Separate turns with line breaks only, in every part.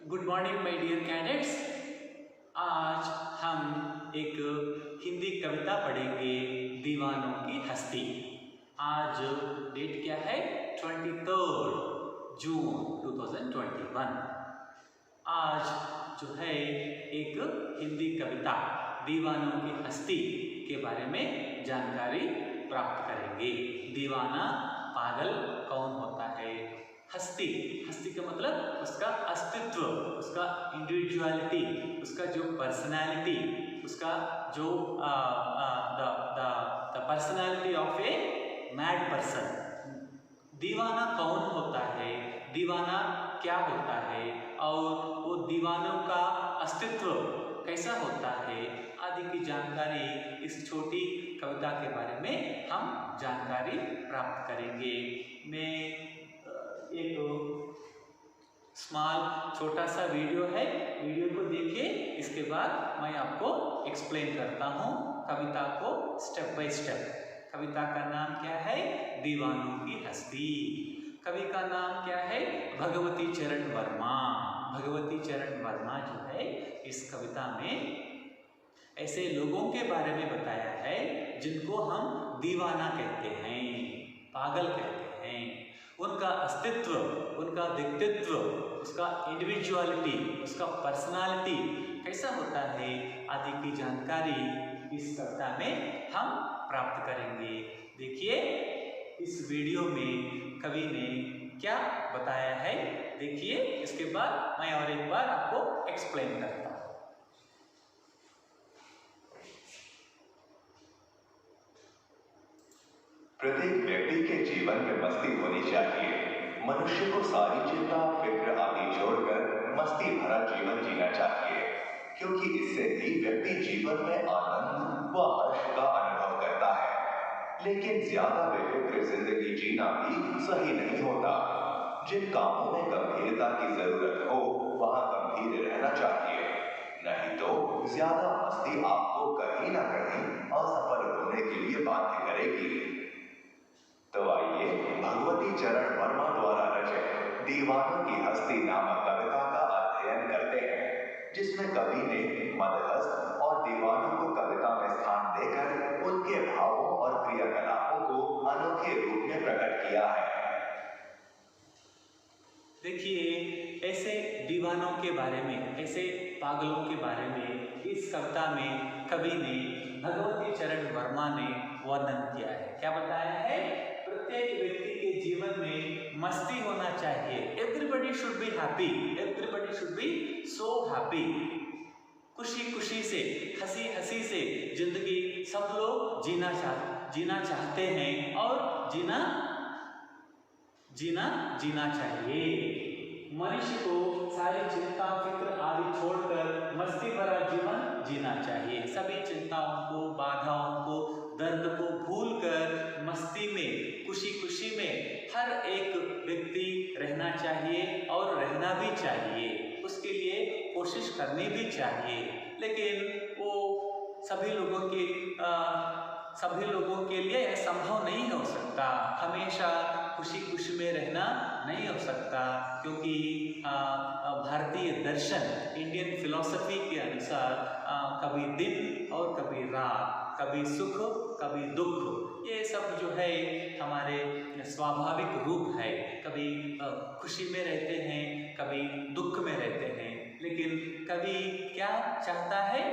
Good morning my dear cadets. आज हम एक हिंदी कविता पढ़ेंगे, दीवानों की हस्ती। आज डेट क्या है? 23 जून 2021। आज जो है एक हिंदी कविता दीवानों की हस्ती के बारे में जानकारी प्राप्त करेंगे। दीवाना, पागल कौन होता है? हस्ती, हस्ती का मतलब उसका अस्तित्व, उसका इंडिविजुअलिटी, उसका जो पर्सनालिटी, उसका जो the personality of a mad person. दीवाना कौन होता है, दीवाना क्या होता है और वो दीवानों का अस्तित्व कैसा होता है आदि की जानकारी इस छोटी कविता के बारे में हम जानकारी प्राप्त करेंगे। मैं एक स्मॉल छोटा सा वीडियो है, वीडियो को देखिए, इसके बाद मैं आपको एक्सप्लेन करता हूँ कविता को स्टेप बाय स्टेप। कविता का नाम क्या है? दीवानों की हस्ती। कवि का नाम क्या है? भगवती चरण वर्मा। भगवती चरण वर्मा जो है इस कविता में ऐसे लोगों के बारे में बताया है जिनको हम दीवाना कहते हैं, पागल कहते हैं। उनका अस्तित्व, उनका व्यक्तित्व, उसका इंडिविजुअलिटी, उसका पर्सनालिटी कैसा होता है आदि की जानकारी इस कविता में हम प्राप्त करेंगे। देखिए इस वीडियो में कवि ने क्या बताया है, देखिए, इसके बाद मैं और एक बार आपको एक्सप्लेन करता हूँ।
प्रत्येक व्यक्ति के जीवन में मस्ती होनी चाहिए। मनुष्य को सारी चिंता, फिक्र आदि छोड़कर मस्ती भरा जीवन जीना चाहिए, क्योंकि इससे ही व्यक्ति जीवन में आनंद व हर्ष का अनुभव करता है। लेकिन ज्यादा बेफिक्र जिंदगी जीना भी सही नहीं होता। जिन कामों में गंभीरता की जरूरत हो वहां गंभीर रहना चाहिए, नहीं तो ज्यादा मस्ती आपको कहीं ना कहीं असफल होने के लिए बाध्य करेगी। तो आइए भगवती चरण वर्मा द्वारा रचित दीवानों की हस्ती नामक कविता का अध्ययन करते हैं, जिसमें कवि ने मदहस्त और दीवानों को कविता में स्थान देकर उनके भावों और क्रियाकलापों को अनोखे रूप में प्रकट किया है।
देखिए ऐसे दीवानों के बारे में, ऐसे पागलों के बारे में इस कविता में कवि ने, भगवती चरण वर्मा ने वर्णन किया है। क्या बताया है? प्रत्येक व्यक्ति के जीवन में मस्ती होना चाहिए। Everybody should be happy, everybody should be so happy. खुशी खुशी से, हंसी हंसी से जिंदगी सब लोग जीना चाहते हैं और जीना चाहिए। मनुष्य को सारी चिंता, फिक्र आदि छोड़कर मस्ती भरा जीवन जीना चाहिए। सभी चिंताओं को, बाधाओं को, दर्द को भूलकर मस्ती में, खुशी खुशी में हर एक व्यक्ति रहना चाहिए और रहना भी चाहिए। उसके लिए कोशिश करनी भी चाहिए। लेकिन वो सभी लोगों के लिए यह संभव नहीं हो सकता। हमेशा खुशी खुशी में रहना नहीं हो सकता, क्योंकि भारतीय दर्शन, इंडियन फिलॉसफी के अनुसार कभी दिन और कभी रात, कभी सुख कभी दुख, ये सब जो है हमारे स्वाभाविक रूप है। कभी खुशी में रहते हैं, कभी दुख में रहते हैं। लेकिन कवि क्या चाहता है?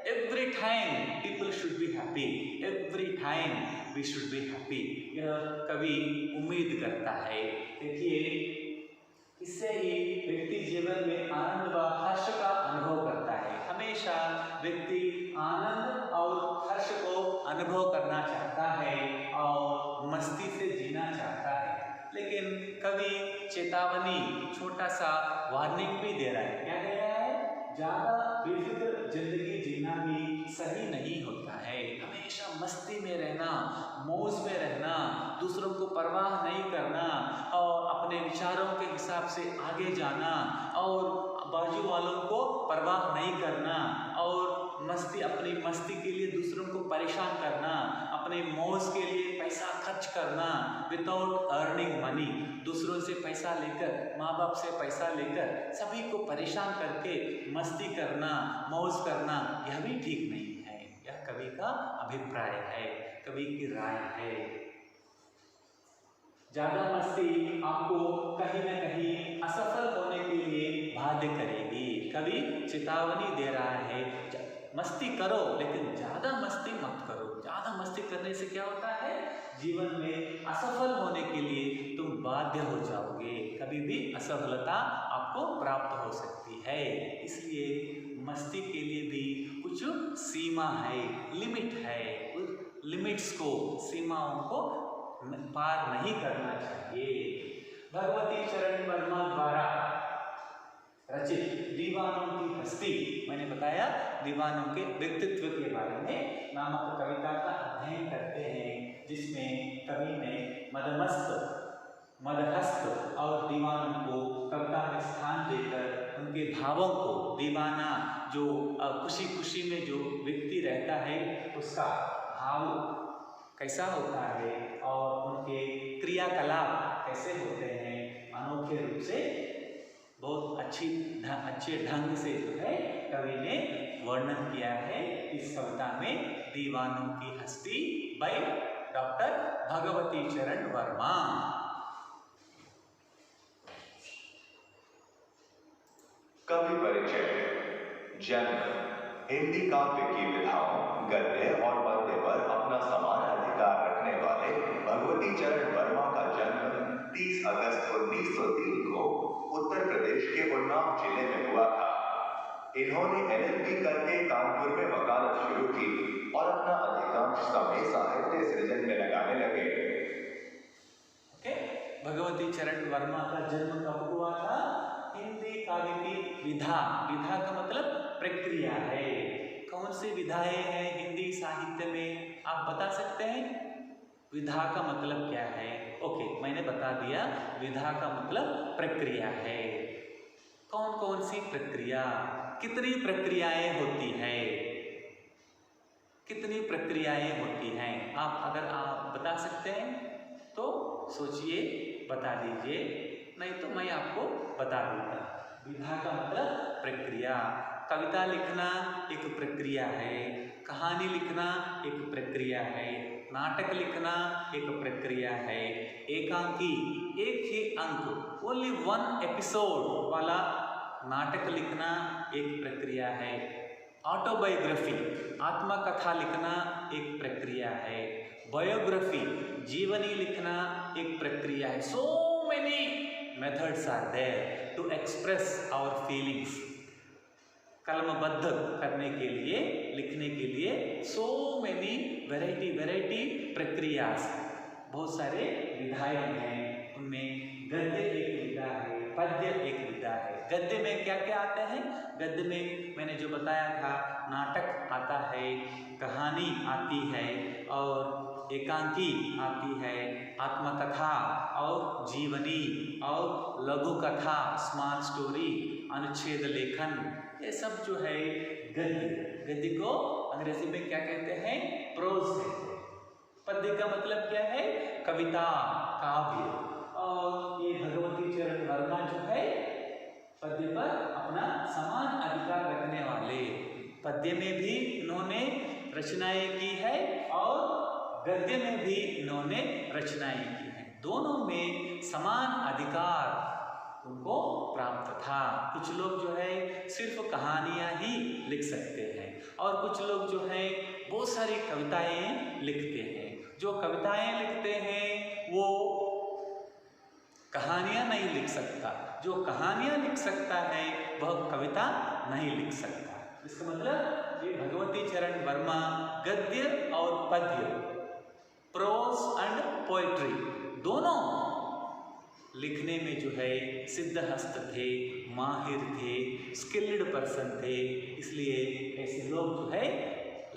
Every time people should be happy, every time we should be happy, यह कवि उम्मीद करता है। देखिए इससे ही व्यक्ति जीवन में आनंद व हर्ष का अनुभव करता है। हमेशा व्यक्ति आनंद और हर्ष को अनुभव करना चाहता है और मस्ती से जीना चाहता है। लेकिन कवि चेतावनी, छोटा सा वार्निंग भी दे रहा है। क्या दे रहा है? ज्यादा बेफिक्र जिंदगी जीना भी सही नहीं होता है। हमेशा मस्ती में रहना, मौज में रहना, दूसरों को परवाह नहीं करना और अपने विचारों के हिसाब से आगे जाना और बाजू वालों को परवाह नहीं करना और मस्ती, अपनी मस्ती के लिए दूसरों को परेशान करना, अपने मौज के लिए पैसा खर्च करना विदाउट अर्निंग मनी, दूसरों से पैसा लेकर, माँ बाप से पैसा लेकर सभी को परेशान करके मस्ती करना, मौज करना, यह भी ठीक नहीं है। यह कवि का अभिप्राय है, कवि की राय है। ज़्यादा मस्ती आपको कहीं न कहीं असफल होने के लिए बाध्य करेगी। कवि चेतावनी दे रहा है, मस्ती करो लेकिन ज़्यादा मस्ती मत करो। ज़्यादा मस्ती करने से क्या होता है, जीवन में असफल होने के लिए तुम बाध्य हो जाओगे, कभी भी असफलता आपको प्राप्त हो सकती है। इसलिए मस्ती के लिए भी कुछ सीमा है, लिमिट है। उस लिमिट्स को, सीमाओं को पार नहीं करना चाहिए। भगवती चरण वर्मा द्वारा रचित दीवानों की हस्ती, मैंने बताया दीवानों के व्यक्तित्व के बारे में, नामक कविता का अध्ययन करते हैं, जिसमें कवि ने मदहस्त और दीवानों को कविता में स्थान देकर उनके भावों को, दीवाना जो खुशी खुशी में जो व्यक्ति रहता है उसका भाव कैसा होता है और उनके क्रियाकलाप कैसे होते हैं, अनोखे रूप से बहुत अच्छे ढंग से जो है कवि ने वर्णन किया है इस कविता में, दीवानों की हस्ती बाय डॉक्टर भगवती चरण वर्मा।
कवि परिचय। जन्म। हिंदी काव्य की विधाओं, गद्य और पद्य पर अपना समान अधिकार रखने वाले भगवती चरण वर्मा का जन्म 30 अगस्त 1903 को उत्तर प्रदेश के उन्नाव जिले में हुआ था। इन्होंने LLB करके कानपुर में वकालत शुरू की और अपना अधिकांश समय साहित्य सृजन में लगाने लगे।
भगवती चरण वर्मा का जन्म कब हुआ था? हिंदी काव्य की विधा, विधा का मतलब प्रक्रिया है। कौन सी विधाएं हैं हिंदी साहित्य में, आप बता सकते हैं? विधा का मतलब क्या है? ओके, मैंने बता दिया, विधा का मतलब प्रक्रिया है। कौन कौन सी प्रक्रिया, कितनी प्रक्रियाएं होती है, कितनी प्रक्रियाएं होती हैं? अगर आप बता सकते हैं तो सोचिए, बता दीजिए, नहीं तो मैं आपको बता दूंगा। विधा का मतलब प्रक्रिया। कविता लिखना एक प्रक्रिया है, कहानी लिखना एक प्रक्रिया है, नाटक लिखना एक प्रक्रिया है, एकांकी, एक ही अंक, ओनली 1 एपिसोड वाला नाटक लिखना एक प्रक्रिया है, ऑटोबायोग्राफी, आत्मकथा लिखना एक प्रक्रिया है, बायोग्राफी, जीवनी लिखना एक प्रक्रिया है। So many methods are there to express our feelings. कलमबद्ध करने के लिए, लिखने के लिए सो मेनी वेराइटी प्रक्रियास, बहुत सारे विधाएं हैं। उनमें गद्य एक विधा है, पद्य एक विधा है। गद्य में क्या क्या आते हैं? गद्य में मैंने जो बताया था, नाटक आता है, कहानी आती है और एकांकी आती है, आत्मकथा और जीवनी और लघु कथा, स्मॉल स्टोरी, अनुच्छेद लेखन, ये सब जो है गद्य। गद्य को अंग्रेजी में क्या कहते हैं? प्रोज कहते हैं। पद्य का मतलब क्या है? कविता, काव्य। और ये भगवती चरण वर्मा जो है पद्य पर अपना समान अधिकार रखने वाले, पद्य में भी इन्होंने रचनाएं की है और गद्य में भी इन्होंने रचनाएं की हैं। दोनों में समान अधिकार उनको प्राप्त था। कुछ लोग जो है सिर्फ कहानियां ही लिख सकते हैं और कुछ लोग जो है बहुत सारी कविताएं लिखते हैं। जो कविताएं लिखते हैं वो कहानियां नहीं लिख सकता, जो कहानियां लिख सकता है वह कविता नहीं लिख सकता। इसका मतलब ये भगवती चरण वर्मा गद्य और पद्य, प्रोज एंड पोएट्री, दोनों लिखने में जो है सिद्धहस्त थे, माहिर थे, स्किल्ड पर्सन थे। इसलिए ऐसे लोग जो है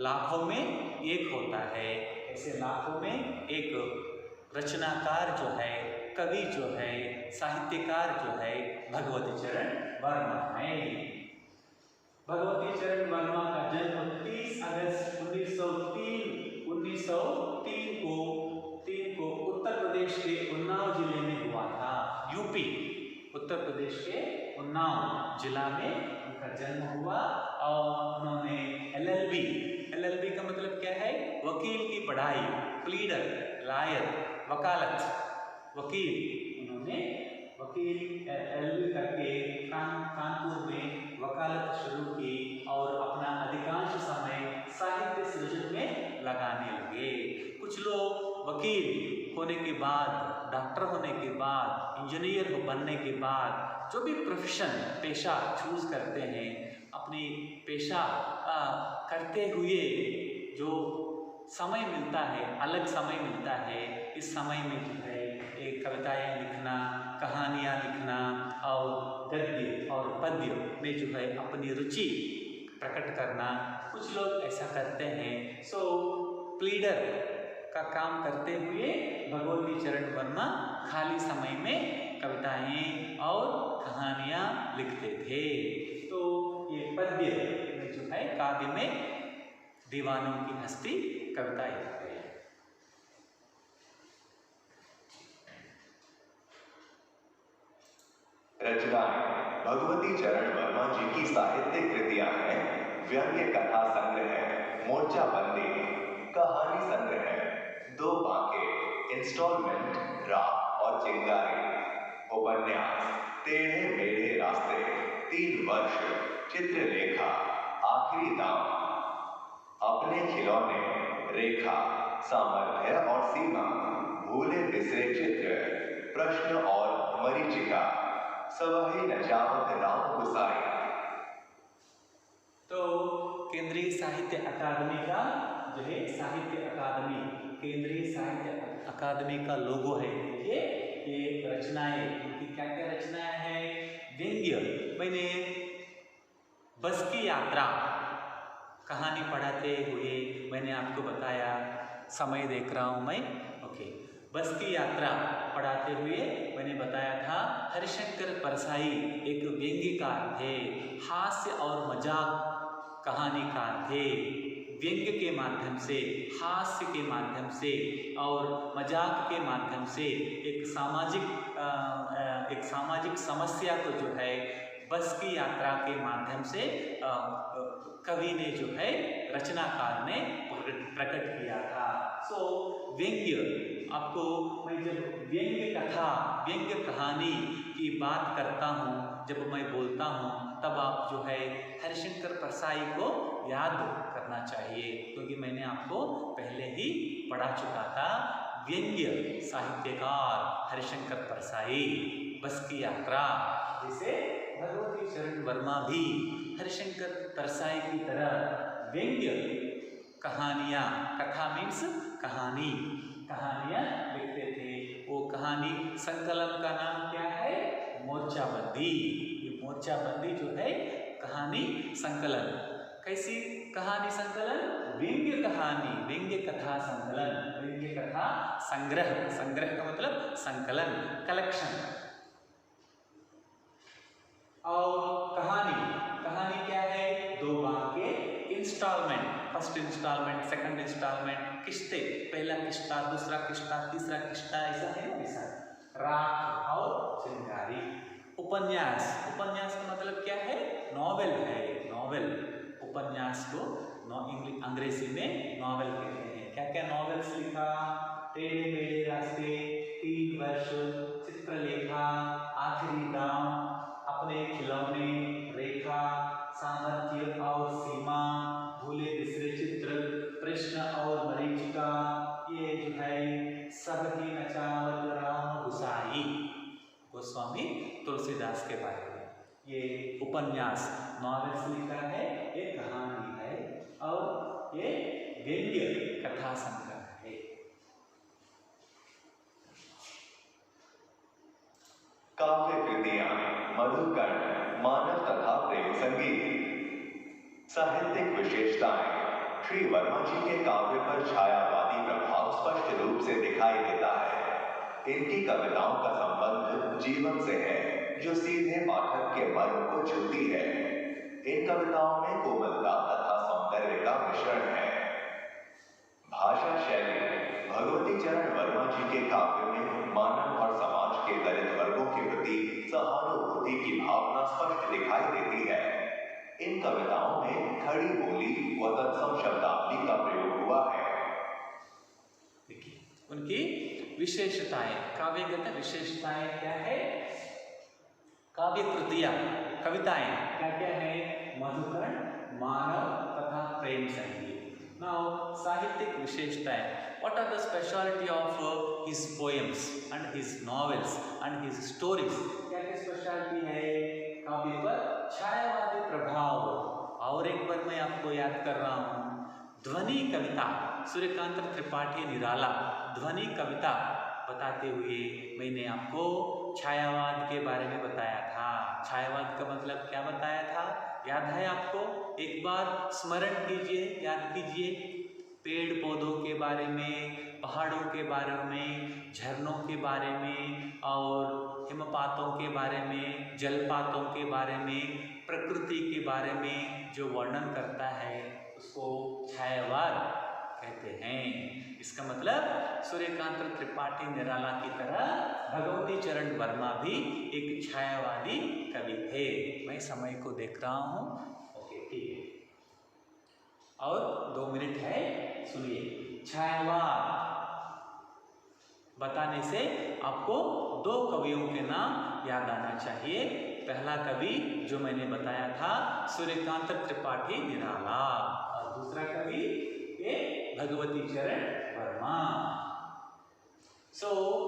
लाखों में एक होता है। ऐसे लाखों में एक रचनाकार जो है, कवि जो है, साहित्यकार जो है भगवती चरण वर्मा है। भगवती चरण वर्मा का जन्म उत्तर प्रदेश के उन्नाव जिला में उनका जन्म हुआ और उन्होंने एलएलबी का मतलब क्या है? वकील की पढ़ाई, प्लीडर, लायर, वकालत, वकील। उन्होंने वकील एलएलबी करके कानपुर में वकालत शुरू की और अपना अधिकांश समय साहित्य सृजन में लगाने लगे। कुछ लोग वकील होने के बाद, डॉक्टर होने के बाद, इंजीनियर बनने के बाद जो भी प्रोफेशन, पेशा चूज करते हैं, अपनी पेशा करते हुए जो समय मिलता है, अलग समय मिलता है, इस समय में जो है एक कविताएं लिखना, कहानियाँ लिखना और गद्य और पद्य में जो है अपनी रुचि प्रकट करना, कुछ लोग ऐसा करते हैं। सो प्लीडर का काम करते हुए भगवती चरण वर्मा खाली समय में कविताएं और कहानियाँ लिखते थे। तो ये पद्य में जो है काव्य में दीवानों की हस्ती कविताएं लिखते हैं।
रचनाएं भगवती चरण वर्मा जी की साहित्यिक कृतियां हैं व्यंग्य कथा संग्रह, मोर्चा बंदी, कहानी संग्रह, दो बांके, इंस्टॉलमेंट, राग और चिंगारी, उपन्यास, टेढ़े मेढ़े रास्ते, 3 वर्ष, चित्रलेखा, आखिरी दाम, अपने खिलौने, रेखा, सामर्थ्य और सीमा, भूले बिसरे चित्र, प्रश्न और मरीचिका, सवही नचावत राम गुसाई।
तो केंद्रीय साहित्य अकादमी का जो है, साहित्य अकादमी, केंद्रीय साहित्य अकादमी का लोगो है। देखिए ये रचनाएं, उनकी क्या क्या रचनाएं हैं? व्यंग्य, मैंने बस की यात्रा कहानी पढ़ाते हुए मैंने आपको बताया, समय देख रहा हूँ मैं, ओके। बस की यात्रा पढ़ाते हुए मैंने बताया था हरिशंकर परसाई एक व्यंग्यकार थे, हास्य और मजाक कहानीकार थे। व्यंग्य के माध्यम से, हास्य के माध्यम से और मजाक के माध्यम से एक सामाजिक समस्या को जो है बस की यात्रा के माध्यम से कवि ने जो है, रचनाकार ने प्रकट किया था। सो व्यंग्य, आपको मैं जब व्यंग्य कथा, व्यंग्य कहानी की बात करता हूँ, जब मैं बोलता हूँ, तब आप जो है हरिशंकर परसाई को याद करना चाहिए, क्योंकि मैंने आपको पहले ही पढ़ा चुका था। व्यंग्य साहित्यकार हरिशंकर परसाई, बस की यात्रा, जैसे भगवती चरण वर्मा भी हरिशंकर परसाई की तरह व्यंग्य कहानियाँ, कथा मीन्स कहानी, कहानियाँ लिखते थे। वो कहानी संकलन का नाम क्या है? मोर्चाबंदी। ये मोर्चाबंदी जो है कहानी संकलन। कैसी कहानी संकलन? व्यंग्य कहानी, व्यंग्य कथा संकलन, व्यंग्य कथा संग्रह, संग्रह का मतलब संकलन, कलेक्शन। और कहानी, कहानी क्या है? 2 बांके, installment, first installment, second installment, किस्ते, पहला किस्ता, दूसरा किस्ता, तीसरा किस्ता, ऐसा है ना, ऐसा। राग और चिंगारी। उपन्यास, उपन्यास का मतलब क्या है? नॉवेल है, नॉवेल। उपन्यास को अंग्रेजी में नॉवेल कहते हैं। क्या क्या नॉवेल्स लिखा? टेढ़े मेढ़े रास्ते, 3 वर्ष, चित्रलेखा, आखिरी दाम, अपने खिलौने, रेखा, सामर्थ्य और सीमा, भूले बिसरे चित्र, प्रश्न और मरीचिका, ये जो है सब ही नचावत राम गुसाई, गोस्वामी तुलसीदास के बारे में। ये उपन्यास, नॉवेल्स लिखा है, ये कहानी है और ये व्यंग्य कथा संग्रह है।
काव्य कृतियां, मधुकर्ण, मानव तथा प्रेम संगीत। साहित्यिक विशेषताएं। श्री वर्मा जी के काव्य पर छायावादी प्रभाव स्पष्ट रूप से दिखाई देता है। इनकी कविताओं का संबंध जीवन से है, जो सीधे पाठक के मन को छूती है। इन कविताओं में कोमलता तथा सौंदर्य का मिश्रण है। भाषा शैली। भगवती चरण वर्मा जी के काव्य में मानव और समाज के दलित वर्गों के प्रति सहानुभूति की भावना स्पष्ट दिखाई देती है। इन कविताओं में खड़ी बोली व तत्सम शब्दावली का प्रयोग हुआ है।
देखिए उनकी विशेषताएं, काव्यगत विशेषताएं क्या है? काव्य कृतियां, कविताएं क्या क्या है? मधुकरण, मानव तथा प्रेम संगीत। नाउ साहित्यिक विशेषताएं, what are the specialty of his poems and his novels and his stories? क्या क्या स्पेशलिटी है काव्य पर? छायावादी प्रभाव। और एक बार मैं आपको याद कर रहा हूँ, ध्वनि कविता, सूर्यकांत त्रिपाठी निराला ध्वनि कविता बताते हुए मैंने आपको छायावाद के बारे में बताया था। छायावाद का मतलब क्या बताया था? याद है आपको? एक बार स्मरण कीजिए, याद कीजिए। पेड़ पौधों के बारे में, पहाड़ों के बारे में, झरनों के बारे में और हिमपातों के बारे में, जलपातों के बारे में, प्रकृति के बारे में जो वर्णन करता है उसको छायावाद कहते हैं। इसका मतलब सूर्यकांत त्रिपाठी निराला की तरह भगवती चरण वर्मा भी एक छायावादी कवि थे। मैं समय को देख रहा हूँ। ओके ठीक है, और 2 मिनट है, सुनिए। छायावाद बताने से आपको 2 कवियों के नाम याद आना चाहिए। पहला कवि जो मैंने बताया था सूर्यकांत त्रिपाठी निराला, और दूसरा कवि ये भगवती चरण वर्मा।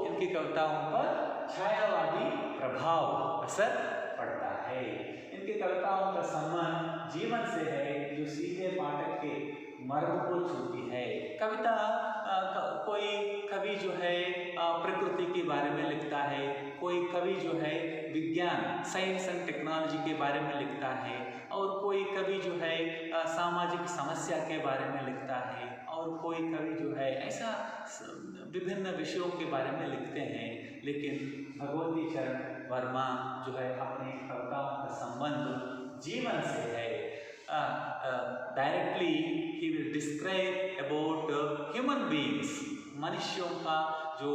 इनकी कविताओं पर छायावादी प्रभाव असर पड़ता है। इनकी कविताओं का संबंध जीवन से है जो सीधे पाठक के मर्म को छूती है। कविता कोई कवि जो है प्रकृति के बारे में लिखता है, कोई कवि जो है विज्ञान, साइंस एंड टेक्नोलॉजी के बारे में लिखता है, और कोई कवि जो है सामाजिक समस्या के बारे में लिखता है, और कोई कवि जो है ऐसा विभिन्न विषयों के बारे में लिखते हैं। लेकिन भगवती चरण वर्मा जो है अपनी कविताओं का संबंध जीवन से है। Directly he will describe about human beings, मनुष्यों का जो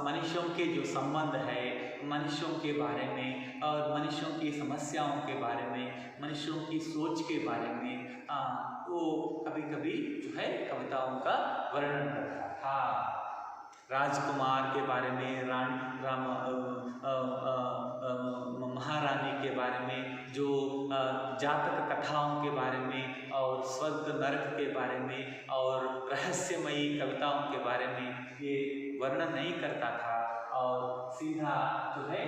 मनुष्यों के जो संबंध है, मनुष्यों के बारे में और मनुष्यों की समस्याओं के बारे में, मनुष्यों की सोच के बारे में वो कभी कभी जो है कविताओं का वर्णन करता था। राजकुमार के बारे में, महारानी के बारे में, जो जातक कथाओं के बारे में और स्वर्ग नरक के बारे में और रहस्यमयी कविताओं के बारे में ये वर्णन नहीं करता था, और सीधा जो है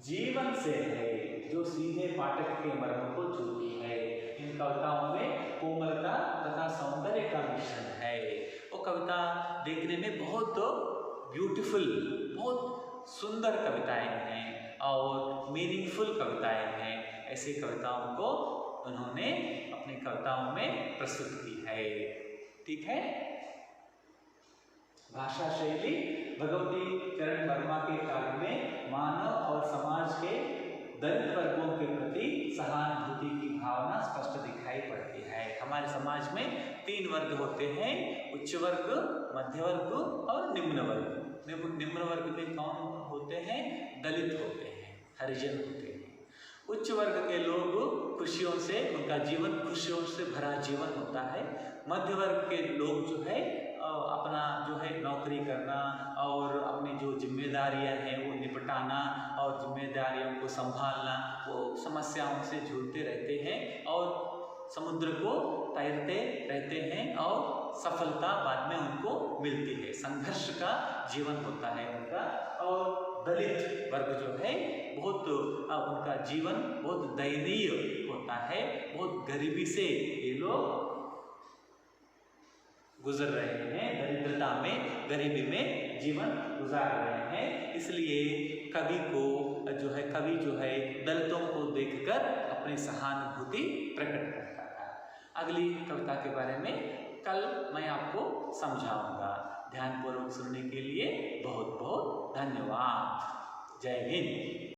जीवन से है जो सीधे पाठक के मर्म को छूती है। इन कविताओं में कोमलता तथा सौंदर्य का मिश्रण है। वो कविता देखने में बहुत ब्यूटीफुल, बहुत सुंदर कविताएं हैं और मीनिंगफुल कविताएं हैं। ऐसी कविताओं को उन्होंने अपनी कविताओं में प्रस्तुत की है। ठीक है। भाषा शैली, भगवती चरण वर्मा के काव्य में मानव और समाज के दलित वर्गों के प्रति सहानुभूति की भावना स्पष्ट दिखाई पड़ती है। हमारे समाज में 3 वर्ग होते हैं, उच्च वर्ग, मध्य वर्ग और निम्न वर्ग। निम्न वर्ग में कौन होते हैं? दलित होते हैं, हरिजन होते हैं। उच्च वर्ग के लोग खुशियों से, उनका जीवन खुशियों से भरा जीवन होता है। मध्य वर्ग के लोग जो है अपना जो है नौकरी करना और अपनी जो जिम्मेदारियां हैं वो निपटाना और जिम्मेदारियों को संभालना, वो समस्याओं से जूझते रहते हैं और समुद्र को तैरते रहते हैं और सफलता बाद में उनको मिलती है। संघर्ष का जीवन होता है उनका। और दलित वर्ग जो है बहुत उनका जीवन बहुत दयनीय होता है, बहुत गरीबी से ये लोग गुजर रहे हैं, दरिद्रता में, गरीबी में जीवन गुजार रहे हैं। इसलिए कवि जो है दलितों को देखकर अपनी सहानुभूति प्रकट करता था। अगली कविता के बारे में कल मैं आपको समझाऊंगा। ध्यानपूर्वक सुनने के लिए बहुत बहुत धन्यवाद। जय हिंद।